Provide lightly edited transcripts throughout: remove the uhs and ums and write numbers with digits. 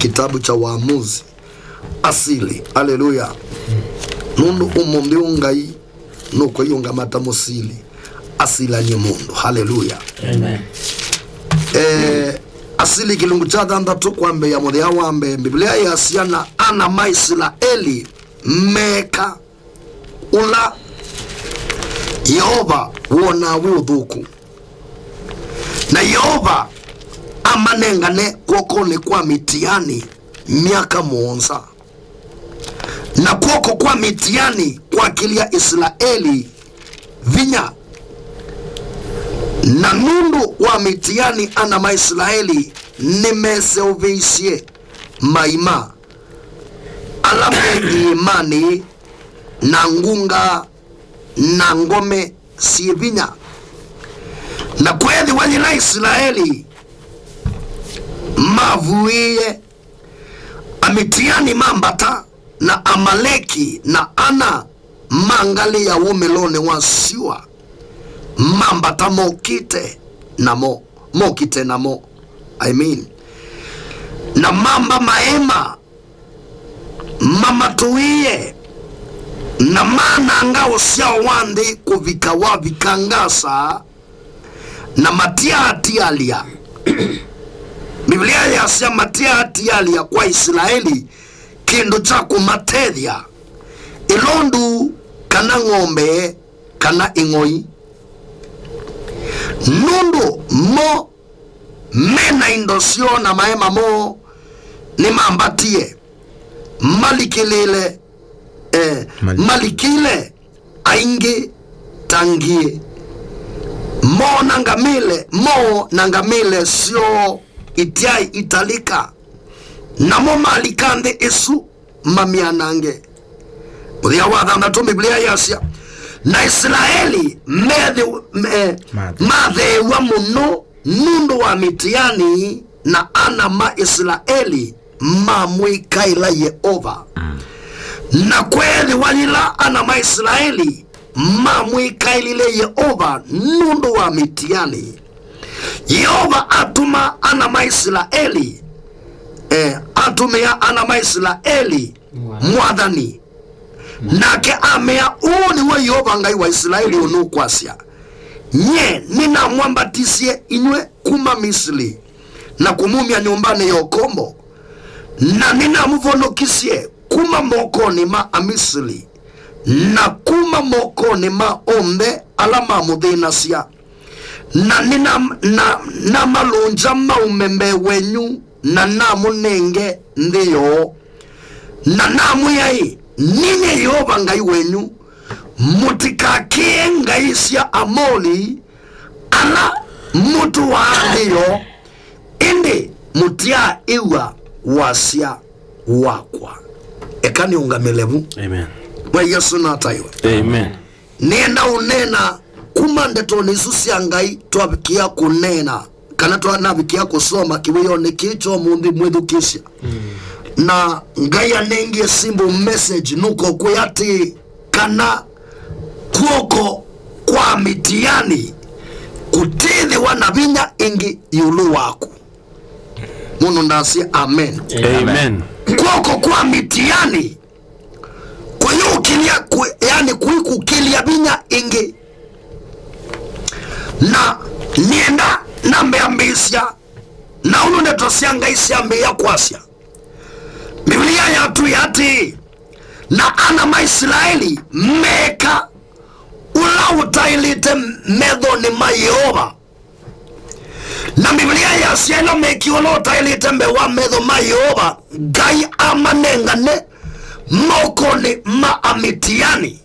kitabu cha Waamuzi asili. Haleluya. Nundu umundi ungai nuko yunga matamusili asila ni mundu. Haleluya. Amen. Asili kilungu cha thandatu kwambe ya muthia wambe Biblia yasiana ana Maisraeli meka ula Yehova wona wuthuku na Yehova amanengane kwokone kwa Midiani miaka muonza na kwoko kwa Midiani kwa kilia Israeli vinya na nundu wa Midiani ana Maisraeli nimeseuvisie maima alamu imani na ngunga na ngome si vinya na kweli wanyina Israeli mavuie Midiani mambata na Amaleki na ana mangali ya umelone wa siwa mambata mokite na mokite na na mamba maema mamatuie na mana ngao siao wandi kuvika wavikangasa na matia atialia Biblia yasema matia atialia kwa Israeli kindu cha kumatethia ilondu kana ng'ombe kana ing'oi nundu mo mena indosio na maema mo ni mambatie malikilile malikile aingi tangie mo nangamile sio itiai italika namo malikande esu mamianange uthia wa thandatu Biblia yasia na Israeli mathewa muno nundu wa Midiani na ana Maisraeli mamwikaila Yehova na kweli walila ana Maisraeli mamwikailile Yehova nundu wa Midiani. Yehova atuma ana Maisraeli atumia ana Maisraeli mwathani nake amea uni wa Yehova ngai wa Israeli unukwasya nye nina mwambatisie inywe kuma Misri na kumumia nyumbani ya okombo na nina muvonokisie kuma mokoni ma Amisri na kuma mokoni ma ombe alama mudhinasya na nina na malunja maumembe wenyu na namunenge ndiyo na namuyai ninye Yehova ngai wenyu mutikakie ngai cia Amori ala mutu wa ndiyo indi mutia iwa wasia wakwa ekani ungamelevu. Amen. Wa Yesu na taiwa. Amen. Nenda unena kumande toni susia ngai twabikia kunena kana twanabikia kusoma kiwiyone kicho mundi mwithukisya na ngai anengie simbo message nuko kuyati kana kuoko kwa Midiani kutithi wanavinya ingi yulu waku munu ndasi amen. Amen. Kuoko kwa Midiani kuyukilia yani kuikukilia vinya ingi na nienda nambeambisya na ununde tosya isi ambeya kwasya Biblia yatu yati na ana Maisraeli meka ula utailite medhoni ma Yehova na Biblia yasiela meki ula utailite mbewa medho ma Yehova gai amanengane mokoni ma Midiani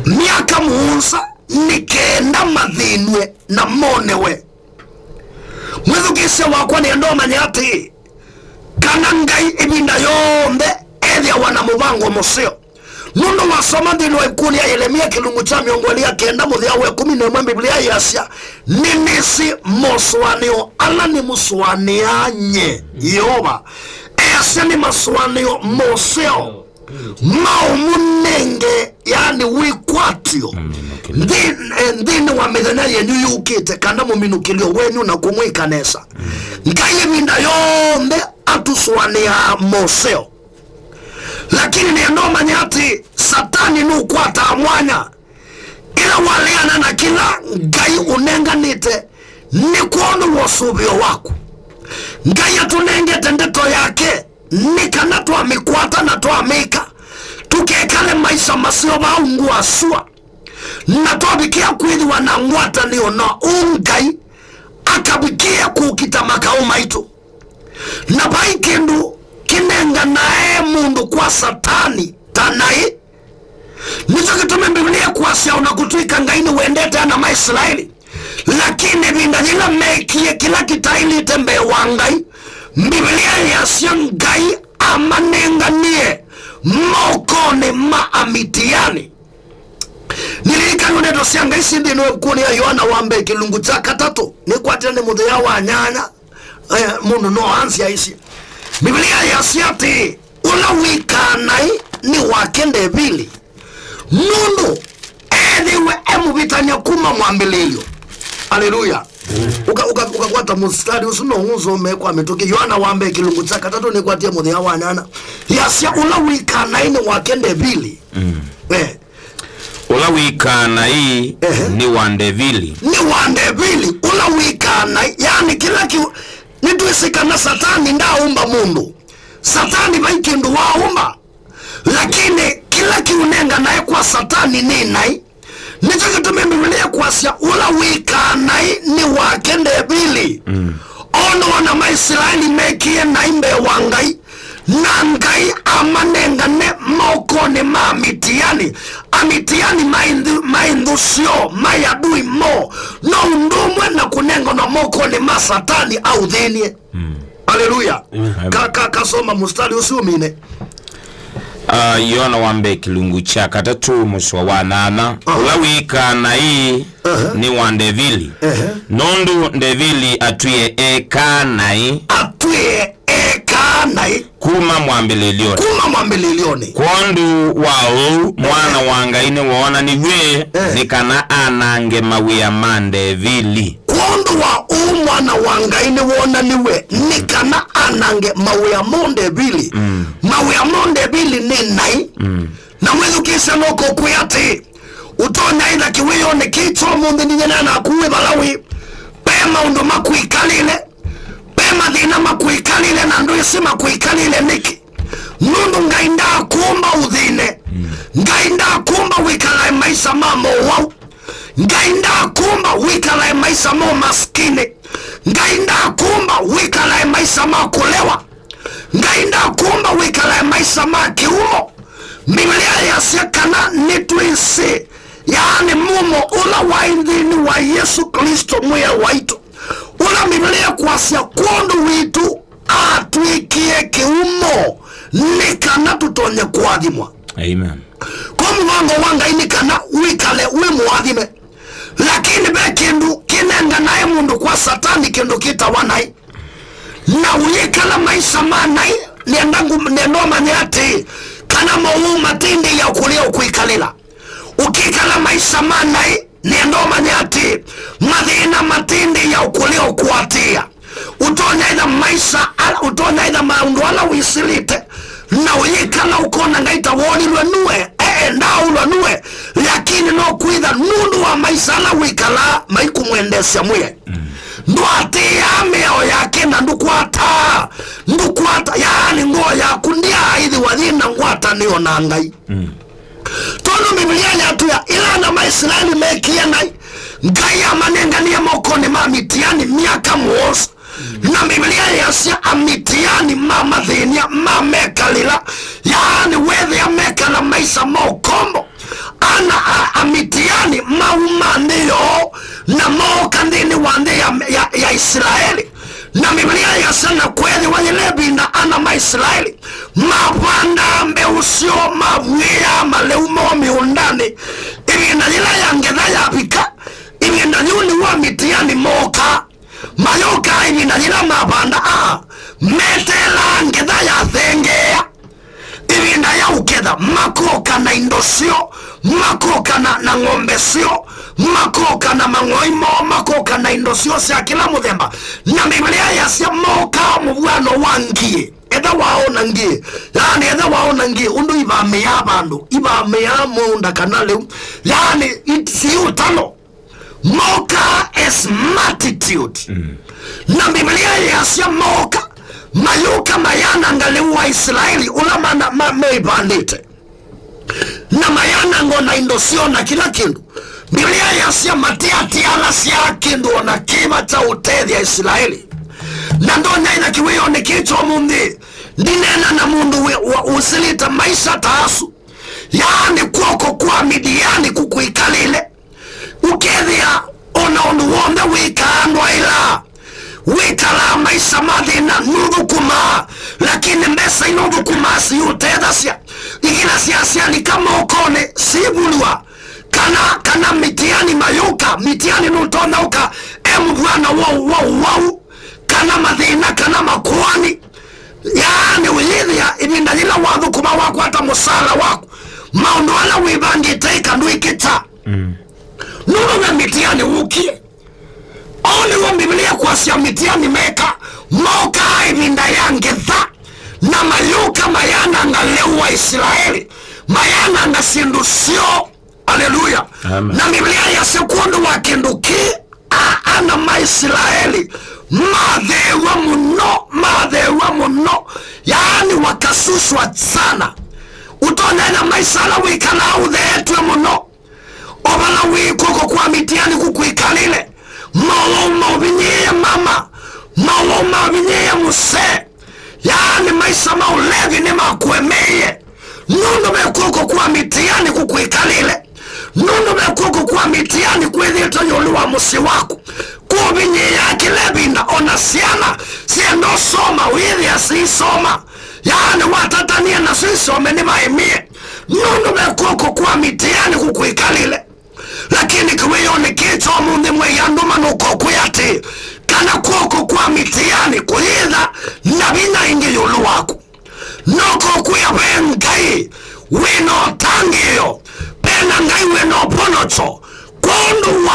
miaka muonza nikenda mathinwe na monewe mwithukisya wakwa ni ndo manyati kana ngai ibinda yombe ethia wana mubango musio nundu wasoma ndino ikulia Yeremia kilungu cha miongolia kenda muthia we 11 Biblia yasya nimisi muswanio ala ni muswanianye Yehova ese ni muswanio musio maumunenge yani wikwatio ndini wa mithenya yenyu yukite kana muminukilio wenyu na kumwikanesa ngai ibinda yombe swani ya Moseo, lakini niendo manyati Satani nukwata mwanya ila waleana na kila ngai unenganite ni kuonu wasubio wako ngai atunengete ndeto yake nikana twamikwata na twamika tukekale maisha masio maungu asua na twabikia kwithiwa na ngwatanio na ungai akabikia kukita makao maitu na bai kindu kinenga nae mundu kwa Satani tanai nicho kitume Biblia kuasia unakutuika ngaini wendete na Maisraeli, lakini vindanyila mekie kila kitaili tembe wangai Biblia yasia ngai amanenganie mokone maamitiani. Nilika yuneto siya ngai sindi nuwe kuni ya Yohana wambe kilungu chaka 3 ni kwa tene mudhaya wa nyanya mundu no ansi ya isi. Biblia yasia ti ula wikanai ni wakende vili nunu ediwe emubitanya kuma mwambililio. Haleluya. Ukakwata mustari usuno unzo mekwa metoke Yohana wambe kilungu chaka 3 ni kwa tia mudhaya wa nyanya yasia ula wikanai ni wakende vili ula wikanai ni wandevili ula wikanai yani kila nituisikana Satani ndaumba mundu Satani baikindu waumba lakini kila kiunenga nae kwa Satani ni nai nicho kitume Biblia kuasia ula wikanai ni wakende vili ono wana Maisraeli mekie naimbe wangai na ngai amanengane mokone maamitiani amitiani maindusio mayadui mo no undumwe na kunengo na mokone ma Satani au dhenie. Haleluya. Kasoma mustari usiumine Yohana wambe kilungu chaka 3 muswa wa 8 ula wikanai ni wandevili nondu ndevili atuye ekanai kuma mwambililioni kwandu wao mwana wangaine waona ni we nikana anange mawia mandevili kwandu wa mwana wangaine waona ni we nikana anange mawia mondevili mawia mondevili ni nai na mwezu kisa noko kuyati utonya ina kiweyo ni kicho mundi ninyena na kuwe balawi pema undo makuikalile pema dhina makuikalile na nduisi makuikalile niki nundu ngainda kumba udhine ngainda kumba wikalae maisha mamo wau ngainda kumba wikalae maisha mo maskini ngainda kumba wikalae maisha ma kulewa ngainda kumba wikalae maisha ma kiumo Biblia yasekana nituisi yaani mumo ula waindhini wa Yesu Kristo mwe waitu ula Biblia kuasia kundu witu atuikie kiumo nikana tutonye kuadhimwa. Amen. Kwa mwango wanga inikana wikale uwe muadhime lakini bekindu kinenga nae mundu kwa Satani kindu kita wanai na uyekala maisha manai nendo manyati kana mou matindi ya ukulia ukuikalila ukikala maisha manai nendo manyati madhina matindi ya ukulia ukuatia utonya ina maisha utonya ina maundu wala wisilite na uyekala ukona ngaita woni lwenue ndaulwanue lakini no kuidha nundu wa maisha ala wikala maiku mwendesya mwe nduatia meo yake na ndukwata yaani nguo yaku ndia hithi wathina ngwata niyo na ngai tono Biblia yatuya ila na Maisraeli mekia nai ngai amanengania mokoni mamitiani miaka muosu na Biblia yasia amitiani mamadhinia mamekalila yaani wethi amekala maisha mokombo ana amitiani maumandiyo na mokandini wande ya Israeli na Biblia yasana kwethi wanyelebinda ana Maisraeli mapanda mbeusio mavuia maleumo miundani ibinda yila yangedha yapika ibinda yuli wa mitiani moka mayoka ibinda yila mapanda metela ngedha ya thengea ibinda ya ukedha makoka na indosio makoka na ngombe sio makoka na mangoimo makoka na indosio sia kila muthemba na Biblia yasia moka mubwano wangie ngi yani etha waona ngi undu ibame ya bandu ibame ya munda kanale yani si utano moka is multitude na Biblia yasia moka mayuka mayana ngalewa Israeli ulamana meibandite na mayana ngona indosio na kila kindu Biblia yasia matiati ala siya kindu na kima cha utethi ya Israeli na ndonya ina kiweyo ni kicho mundi ninena na mundu usilita maisha taasu yani kuoko kwa Midiani kukuikalile ukethia ona unuwonde wikaandwa ila wikala maisha mathina nuthukuma lakini mbesa inuthukuma siutethasya igina siasya ni kama okone sibulwa kana mitiani mayuka mitiani nutonauka emudwana wau kana mathina kana makuani yani withia ibinda jila wathukuma wako hata musala wako maundu ala wibangite ikandu ikita nunuwe mitiani ukie ole wa Biblia kuasia mitiani meka moka ibinda yangetha na mayuka mayana ngalewa Israeli mayana ngasindusio haleluya na Biblia ya sekundu wakinduki ana maisraeli mathewa muno yani wakasuswa sana utonena maisala wikala utheetwe muno obala wikuko kwa mitiani kukuikalile maloma vinye mama maloma vinye muse yani maisha maulevi ni makuemeye nundu bekuko kwa mitiani kukuikalile nundu bekuko kwa mitiani kwethito yoluwa musi wako kubinye yake lebinda ona siana siendo soma withi asisoma yani watatania na sisome ni maimie nundu bekuko kwa mitiani kukuikalile lakini kiweyone kicho mundi mweyandu nuko kuyati kana kuko kwa mitiani kuyitha na bina ingi yulu wako nuko kuya bengai wino tangiyo pena ngai wino ponocho kundu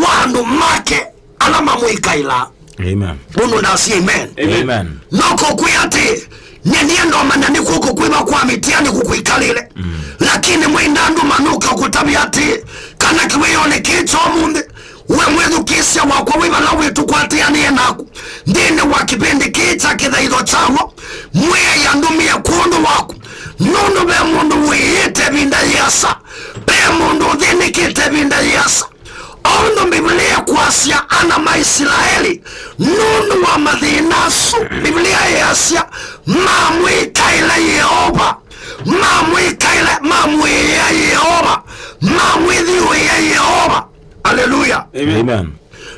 wandu make alama mwikaila amen bunu nasi amen amen nuko kuyati neniendo manani kuko kuiba kwa mitiani kukuikalile lakini mwendandu manuka kutabiati kana kiweyone kicho mundi we mwethu kisya wakwa wibala wetu kwatianie naku ndine wa kipindi kicha kithaitho chawo mwe yandumia kundu waku nundu be mundu wiyite binda yasa be mundu thinikite binda yasa ondo Biblia kwasya ana maisraeli nundu wa mathinasu Biblia yasya mamwikaila Yehova mamwikaila mamwiya Yehova mamwithiwe ya Yehova haleluya amen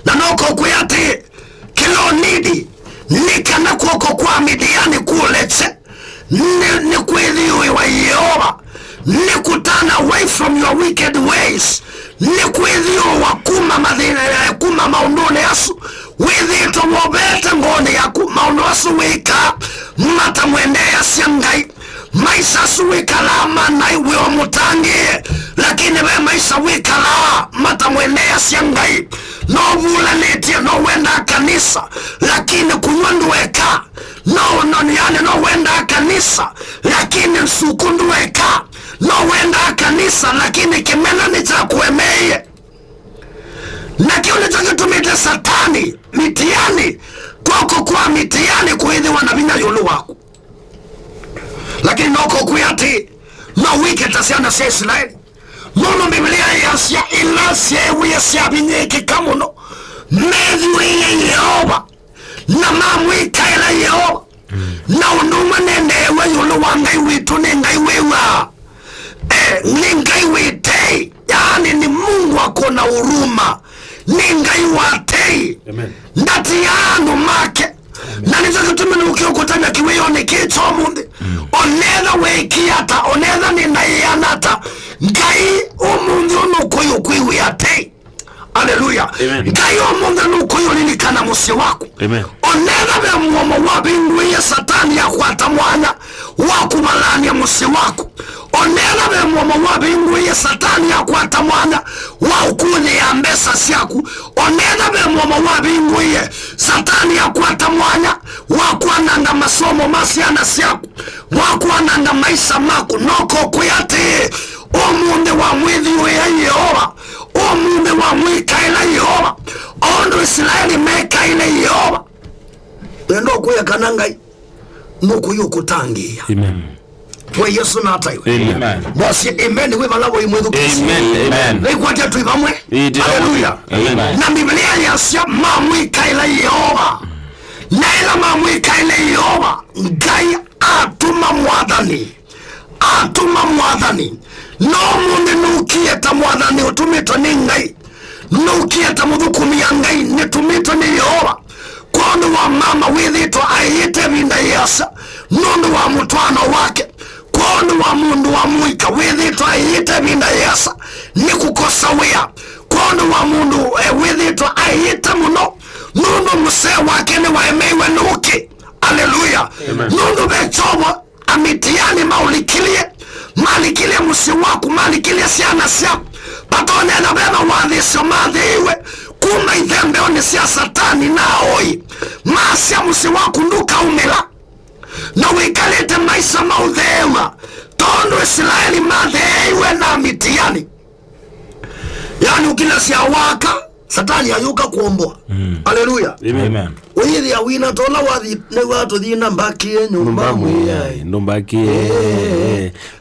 na noko kuyati kilonidi nikana kuoko kwa Midiani kuleche ni kwithiwe wa Yehova ni kutana away from your wicked ways ni kwithiwe wa kuma mathina ya kuma maundune yasu withito wobete ngone yaku maundu asu wika mata mwende ya siangai maisha suwikala mana iwe wa mutangie lakini we maisha wikala mata mwende ya siangai no vula netia no wenda kanisa lakini kunywanduweka no wenda kanisa lakini nsukunduweka no wenda kanisa lakini kimena ni cha kuemeye na kio ni cha kitumite satani mitiani kwako kwa mitiani kuhidhiwa na vinya yulu wako lakini noko kuyati no wiketa siana se Israeli nono Biblia yasya ilasya ewe yasya binyeki kamuno medhiwe Yehova na mamwikaila Yehova na unduma nendewe yulu wangai witu nengai wewa ningai witei yani ni Mungu akona huruma ningai watei ndati yanu make na nizakutumini ukiokutanya kiweyone kicho mundi onetha wekiata onetha ninaianata ngai umundi unukuyu kwiwi atei haleluya ngai umundi unukuyu lilikana musi wako onetha be mwomo wabinduye satani ya kwata mwana wakubalania musi wako onetha be mwomo mwomo wa bingu ye satani ya kuata mwana wa ukuni ya mbesa siaku onena be mwomo wa bingu ye satani ya kuata mwana wa kuananga masomo masiana siaku wa kuananga maisha maku noko kuyate omunde wa mwidhi uye Yehova omunde wa mwika ila Yehova ondo Israeli meka ila Yehova endo kuya kanangai nuku yukutangia. Amen. Kwa Yesu na hata iwe. Amen. Basi amen we balawo imwedu kisi. Amen. Amen. Rekwate tu ibamwe. Hallelujah. Amen. Na Biblia yasya mamwika ila Yehova. Na ila mamwika ila Yehova. Ngai atuma mwadhani. Atuma mwadhani. No munde nukieta mwadhani utumito ni ngai. Nukieta mudhukumia ngai nitumito ni Yehova. Kono wa mama withito ayite vinda yasa nundu wa mutwano wake kono wa mundu wa mwika withito ayite vinda yasa ni kukosa wea kono wa mundu withito ayite muno nundu mse wake ni waemewe nuki. Haleluya. Nundu bechobo amitiani malikilie musi waku malikilie siana siaku patone na bema wadhisio madhiwe kuma ithembe one sia satani na oi masia musi waku nduka umela na wikalete maisha maudhema tondo Israeli madhiwe na mitiani yani ukila siya waka satani ayuka kuomboa. Haleluya. Amen. Uyithi ya wina tola wathi ne watu thina mbakie nyumba mwiyai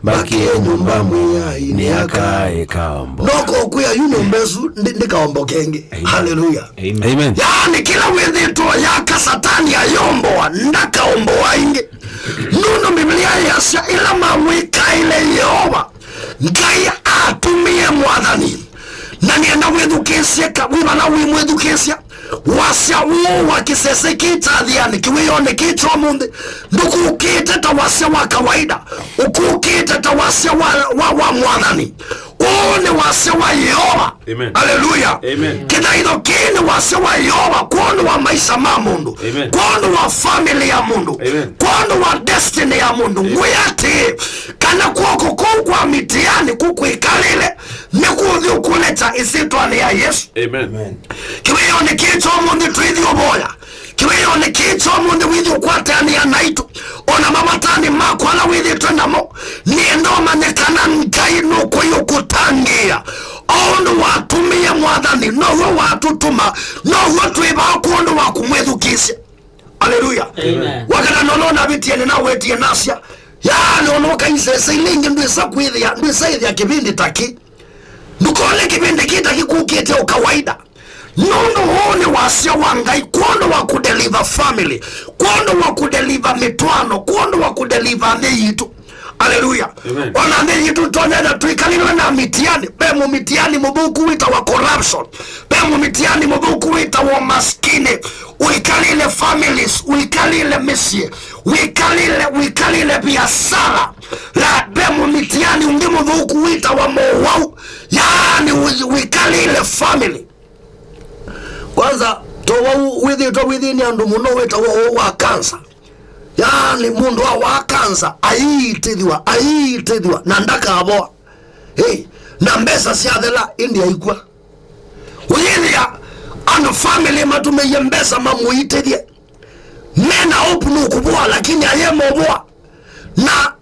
Mbakie nyumba mwiyai ni akae kaombo noko kuya yuno mbesu ndikaombo kenge. Haleluya. Amen. Yani kila withito yaka satani ayomboa ndakaomboa inge nuno Biblia yasya ila mamwika ile Yehova ngai atumie mwadhani na nienda wedhukesia kawiba na wimwedhukesia wasya uo wakisese kitadhiani kiwiyone kicho munde nduku ukiteta wasya wa kawaida ukukiteta wasya wa mwadhani une wasya wa Yehova. Haleluya. Kidaido kini wasya wa Yehova kondo wa maisha ma mundu kondo wa family ya mundu kondo wa destiny ya mundu nguyati kana kuoko kukwa mitiani kukwikalile nikuthi ukuleta isitwani ya Yesu. Amen. Kiwiyone kicho mundu tuithi uboya kiwiyone kicho mundu withi ukwatani ya naitu ona mamatani mako ala withi tuendamo niendo manyekana ngai nuko yukutangia ondo watumia mwadhani noho watutuma noho tuibako ondo wakumwethukisya. Haleluya. Wakana nolona vitiene na wetie nasya yani onoka isese ilingi ndwisa kwithia kibindi taki ndukole kibindi kitaki kukite ukawaida nono hone wasya wangai kondo wa kudeliver family kondo wa kudeliver mitwano kondo wa kudeliver yitu. Haleluya. Wana yitu tonena tuikalilwe na mitiani bemu mitiani mubuku wita wa corruption bemu mitiani mubuku wita wa maskini uikalile families uikalile misie uikalile biasara la bemu mitiani ungi mubuku wita wa mowau yani uikalile family kwanza towa within andu muno wita wa kansa yani mundu wa kansa aitithiwa na ndakaboa na mbesa siathela India ikwa uyithia andu family matumeye mbesa mamuitithie mena opunu kuboa lakini ayemoboa na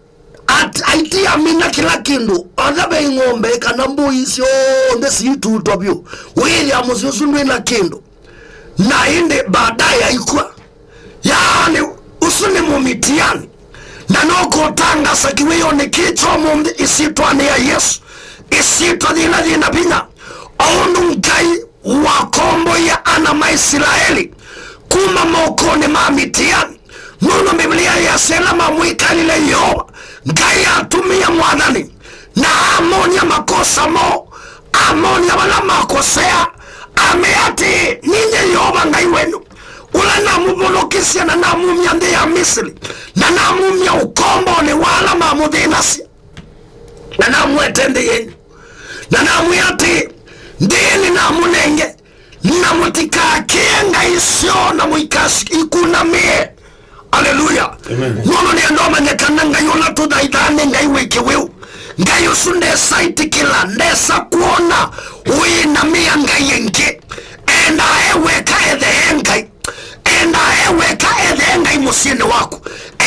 aitia mina kila kindu athabe ng'ombe kana mbui cionthe ciitutwa biu uyithia muciucu ndwina kindu na indi baadaye aikwa yani usuni mumitiani na noko tanga sakiwiyone kicho mundi isitwani ya Yesu isitwa dhina binya aundu ngai wakombo ya ana maisraeli kuma mokone mamitiani nuno Biblia yasela mamwikalile Yehova ngai atumia mwadhani na amonia makosa mo amonia wala makosea ameati ninye Yehova ngai wenu ula namubulukisya na namumya ndi ya Misri na namumya ukombo ni wala mamudhinasi na namwetende yenyu na namuyati ndini namunenge namutikakienga isyo na muikasi ikunamie. Haleluya. Nono ni andoma nyekananga yola tudhaidhane ngai wiki wiu ngai usu ndesa itikila ndesa kuona uinamia ngai yengi enda eweka ethe ngai enda eweka ethe ngai musini waku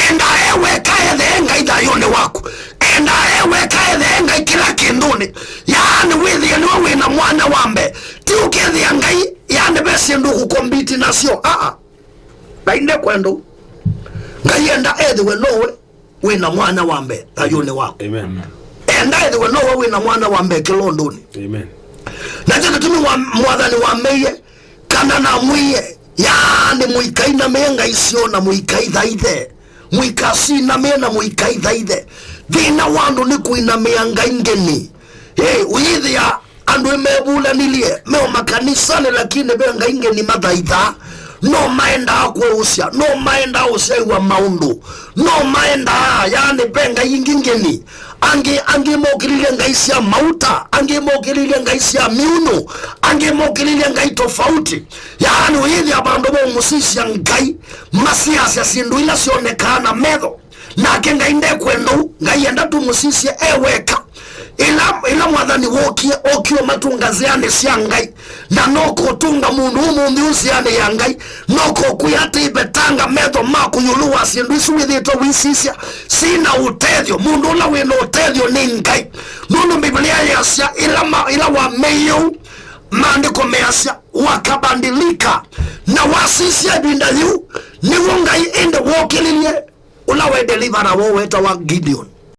enda eweka ethe ngai thayuni waku enda eweka ethe ngai kila kinduni yani withia niwe wina mwana wambe ti ukethia ngai yani besi ndu kukombiti nasio bainde kwendo ngai enda ethiwe nowe wina mwana wambe thayuni waku amen enda ethiwe nowe wina mwana wambe kilonduni amen na jika tumi mwathani wameye kana na mwiye yani muikaina menga isio na muikaithaithe muikasina mena muikaithaithe thina wandu ni kuinamia ngai ngeni uyithia andu emebulanilie meo makanisani lakini be ngai ngeni mathaitha no maenda kuusia no maenda usaiwa maundu no maenda yani be ngai ingingeni ange mokililia ngai cia mauta ange mokililia ngai cia miuno ange mokililia ngai tofauti yani uyithia bandu bo musisia ngai masiasa sindu ila sionekana metho na kenga inde kwendo ngai enda tu musisia eweka ila mwathani wokie okio matungaziane cia ngai na noko tunga mundu umundi usiane ya ngai noko kuyate ibetanga metho makuyuluwa sindu isu withito wisisia sina utethio mundu ula wina utethio ni ngai nunu Biblia yasia ila wa meyo maandiko measia wakabandilika na wasisia binda yu ni wongai ende wokililie ula we delivera wo weta wa Gideon